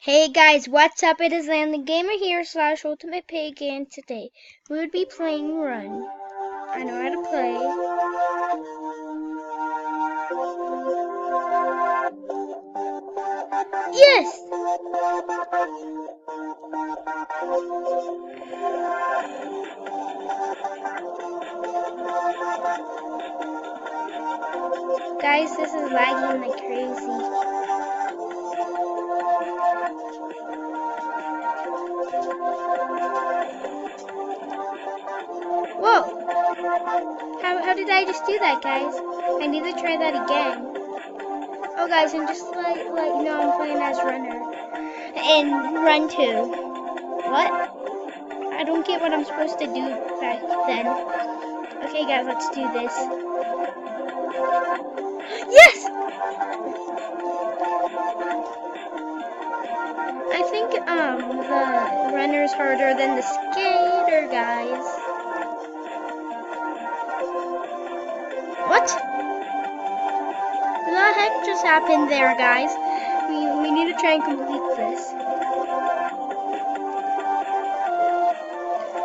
Hey guys, what's up? It is Landon Gamer here / Ultimate Pig, and today we would be playing Run. I know how to play. Yes! Guys, this is lagging like crazy. Whoa! How did I just do that, guys? I need to try that again. Oh guys, I'm just like you know, I'm playing as Runner. And Run 2. What? I don't get what I'm supposed to do back then. Okay guys, let's do this. Yes! I think the runner's harder than the skater, guys. What? What the heck just happened there, guys? We need to try and complete this.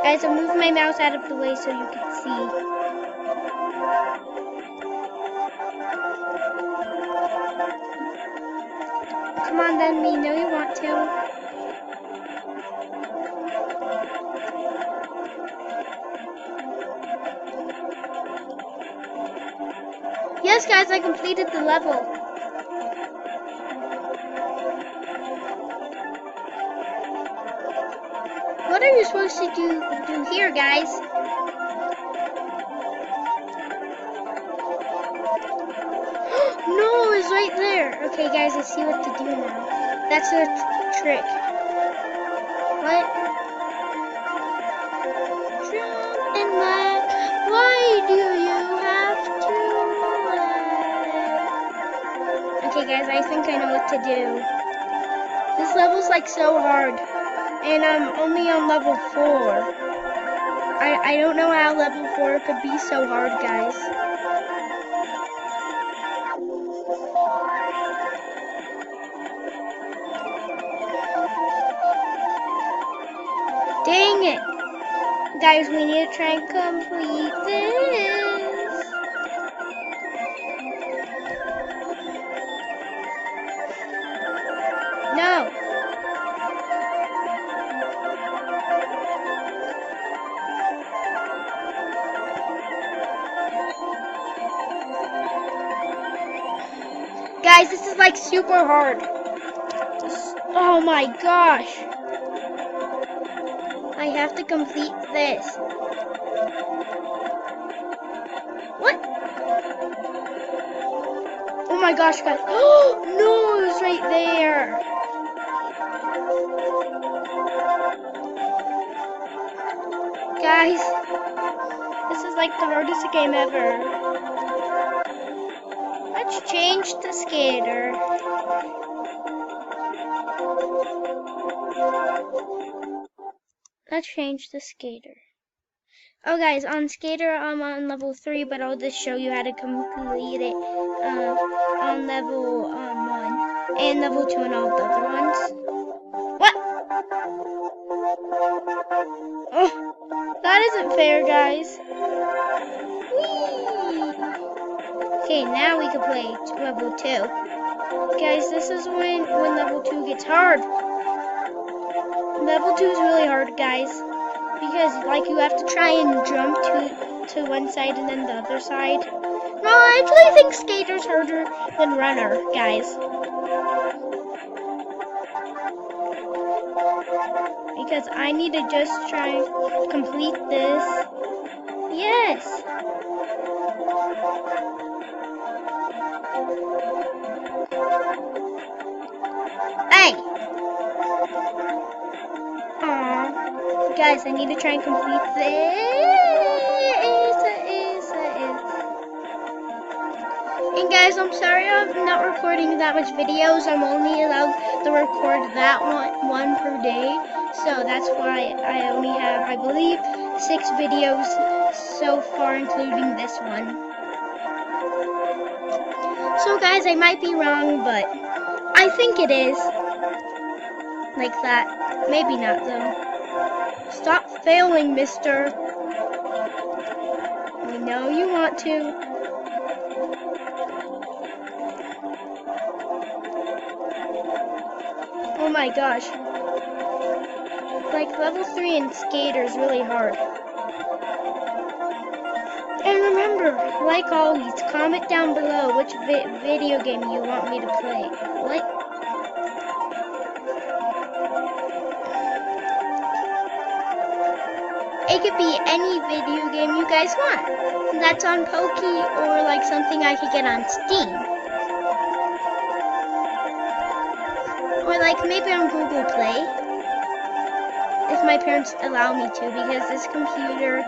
Guys, I'll move my mouse out of the way so you can see. Come on then, we know you want to. Yes, guys, I completed the level. What are you supposed to do here, guys? No, it's right there. Okay, guys, I see what to do now. That's the trick. What? Jump and laugh. Why do you have to laugh? Okay, guys, I think I know what to do. This level's like so hard, and I'm only on level 4. I don't know how level 4 could be so hard, guys. Dang it! Guys, we need to try and complete this. No! Guys, this is like super hard. Oh my gosh! I have to complete this. What? Oh my gosh, guys. Oh, no, it was right there. Guys, this is like the hardest game ever. Let's change the skater. Let's change the skater. Oh guys, on skater I'm on level 3, but I'll just show you how to complete it on level 1 and level 2 and all the other ones. What? Oh, that isn't fair, guys. Whee! Okay, now we can play level 2. Guys, this is when level 2 gets hard. Level 2 is really hard, guys, because like you have to try and jump to one side and then the other side. No, I actually think skater's harder than runner, guys. Because I need to just try and complete this. Yes! Hey! Guys, I need to try and complete this. And guys, I'm sorry I'm not recording that much videos. I'm only allowed to record that one per day. So that's why I only have, I believe, 6 videos so far, including this one. So guys, I might be wrong, but I think it is. Like that. Maybe not, though. Stop failing, mister. I know you want to. Oh my gosh. Like, level 3 in Skater is really hard. And remember, like always, comment down below which video game you want me to play. It could be any video game you guys want. That's on Poki or like something I could get on Steam. Or like maybe on Google Play. If my parents allow me to, because this computer,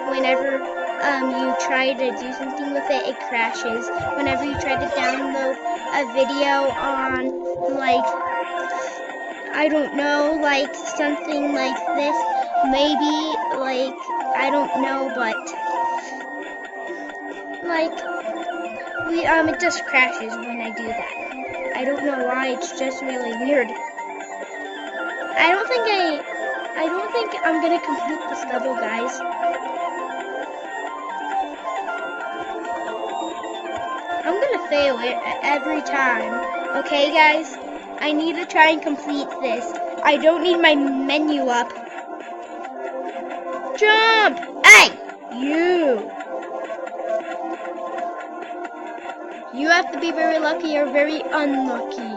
whenever you try to do something with it, it crashes. Whenever you try to download a video on, like, I don't know, like something like this, maybe, like, I don't know, but, like, it just crashes when I do that. I don't know why, it's just really weird. I don't think I'm gonna complete this level, guys. I'm gonna fail it every time. Okay, guys? I need to try and complete this. I don't need my menu up. Jump! Hey! You have to be very lucky or very unlucky.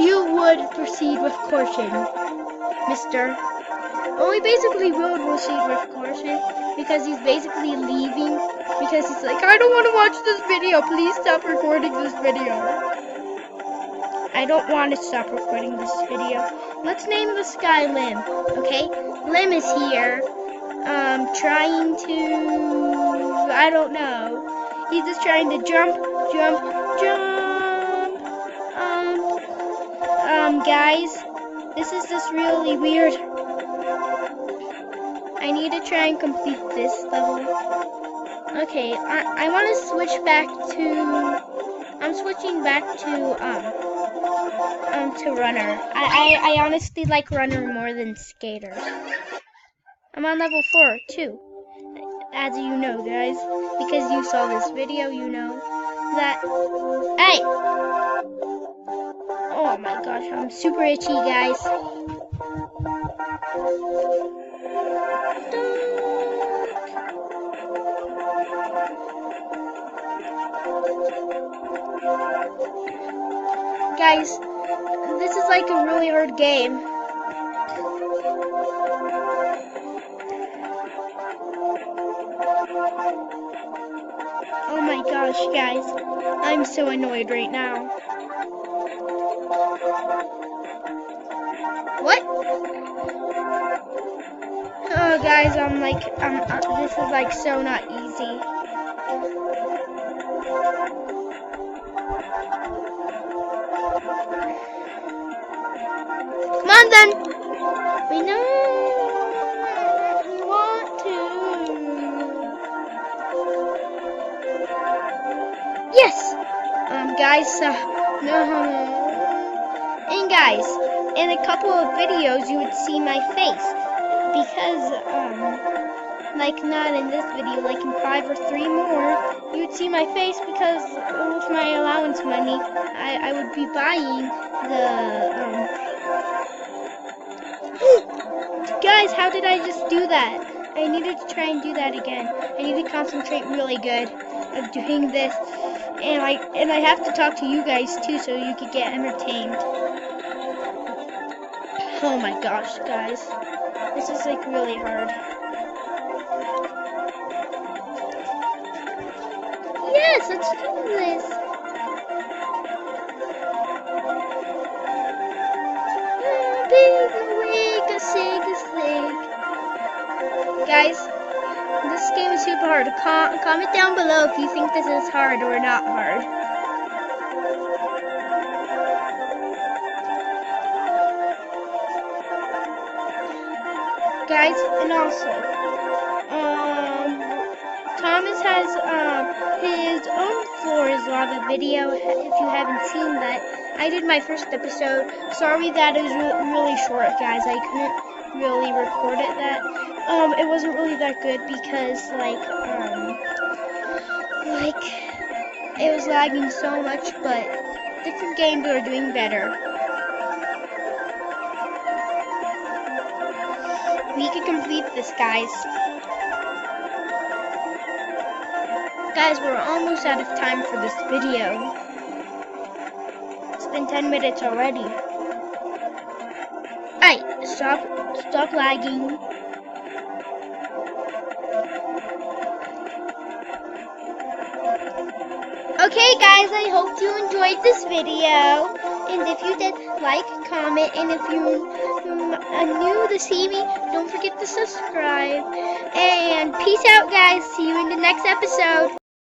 You would proceed with caution, mister. Well, he basically will proceed with caution because he's basically leaving because he's like, I don't want to watch this video. Please stop recording this video. I don't want to stop recording this video. Let's name this guy Lim, okay? Lim is here, trying to, I don't know. He's just trying to jump. Guys, this is just really weird. I need to try and complete this level. Okay, I want to switch back to, I'm switching back to Runner. I honestly like Runner more than Skater. I'm on level 4 too, as you know, guys, because you saw this video, you know that. Hey! Oh my gosh, I'm super itchy, guys. Guys, this is like a really hard game. Oh my gosh, guys, I'm so annoyed right now. What? Oh guys, this is like so not easy. Come on then! We know we want to. Yes! Guys, no. And guys, in a couple of videos you would see my face. Because, like not in this video, like in 5 or 3 more, you would see my face because with my allowance money, I would be buying the, Guys, how did I just do that? I needed to try and do that again. I need to concentrate really good of doing this. And I have to talk to you guys too so you could get entertained. Oh my gosh, guys. This is like really hard. Yes, let's do this. Guys, this game is super hard. Comment down below if you think this is hard or not hard. Guys, and also, Thomas has his own Floor is Lava video. If you haven't seen that, I did my first episode. Sorry that it was really short, guys. I couldn't really record it that. It wasn't really that good because like it was lagging so much, but different games are doing better. We can complete this, guys. Guys, we're almost out of time for this video. It's been 10 minutes already. Alright, stop lagging. Okay guys, I hope you enjoyed this video. And if you did, like, comment, and if you are new to see me, don't forget to subscribe. And peace out guys, see you in the next episode.